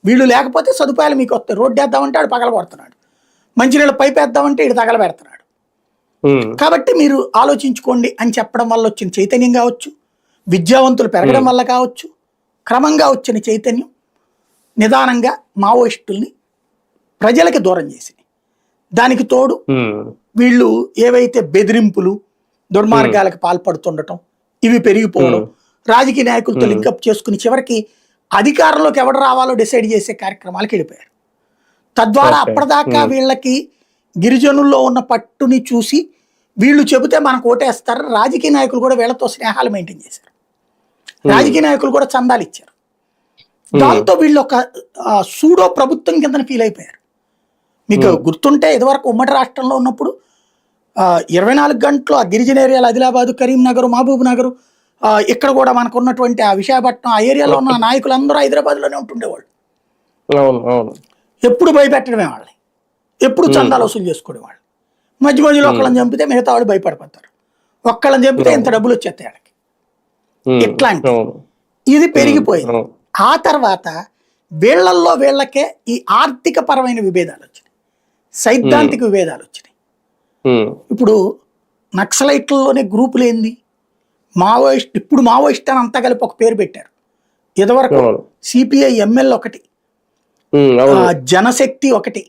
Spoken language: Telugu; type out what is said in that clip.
వీళ్ళు లేకపోతే సదుపాయాలు మీకు వస్తాయి. రోడ్డు వేద్దామంటే ఆడు పగలగొడుతున్నాడు, మంచినీళ్ళ పైపు వేద్దామంటే ఇటు తగలబెడుతున్నాడు. కాబట్టి మీరు ఆలోచించుకోండి అని చెప్పడం వల్ల వచ్చిన చైతన్యం కావచ్చు, విద్యావంతులు పెరగడం వల్ల కావచ్చు, క్రమంగా వచ్చిన చైతన్యం నిదానంగా మావోయిస్టుల్ని ప్రజలకి దూరం చేసింది. దానికి తోడు వీళ్ళు ఏవైతే బెదిరింపులు దుర్మార్గాలకు పాల్పడుతుండటం ఇవి పెరిగిపోవడం, రాజకీయ నాయకులతో లింకప్ చేసుకుని చివరికి అధికారంలోకి ఎవడు రావాలో డిసైడ్ చేసే కార్యక్రమాలకు వెళ్ళిపోయారు. తద్వారా అప్పటిదాకా వీళ్ళకి గిరిజనుల్లో ఉన్న పట్టుని చూసి వీళ్ళు చెబితే మనకు ఓటేస్తారు, రాజకీయ నాయకులు కూడా వీళ్ళతో స్నేహాలు మెయింటైన్ చేశారు, రాజకీయ నాయకులు కూడా చందాలు ఇచ్చారు. దాంతో వీళ్ళు ఒక సూడో ప్రభుత్వం కింద ఫీల్ అయిపోయారు. మీకు గుర్తుంటే ఇదివరకు ఉమ్మడి రాష్ట్రంలో ఉన్నప్పుడు 24 గంటలు ఆ గిరిజన ఏరియాలు ఆదిలాబాదు, కరీంనగర్, మహబూబ్ నగర్, ఇక్కడ కూడా మనకు ఉన్నటువంటి ఆ విశాఖపట్నం ఆ ఏరియాలో ఉన్న నాయకులందరూ హైదరాబాద్లోనే ఉంటుండేవాళ్ళు. ఎప్పుడు భయపెట్టడమే వాళ్ళని, ఎప్పుడు చందాలు వసూలు చేసుకునేవాళ్ళు. మధ్య మధ్యలో ఒక్కళ్ళని చంపితే మిగతా వాళ్ళు భయపడిపోతారు, ఒక్కళ్ళని చంపితే ఎంత డబ్బులు వచ్చేస్తాయి వాళ్ళకి. ఇట్లాంటి ఇది పెరిగిపోయింది. ఆ తర్వాత వీళ్ళకే ఈ ఆర్థిక పరమైన విభేదాలు వచ్చినాయి, సైద్ధాంతిక విభేదాలు వచ్చినాయి. ఇప్పుడు నక్సలైట్లలోనే గ్రూపులు ఏంది, మావోయిస్ట్. ఇప్పుడు మావోయిస్ట్ అని అంతా కలిపి ఒక పేరు పెట్టారు. ఇదివరకు సిపిఐ ఎంఎల్ ఒకటి, జనశక్తి ఒకటి,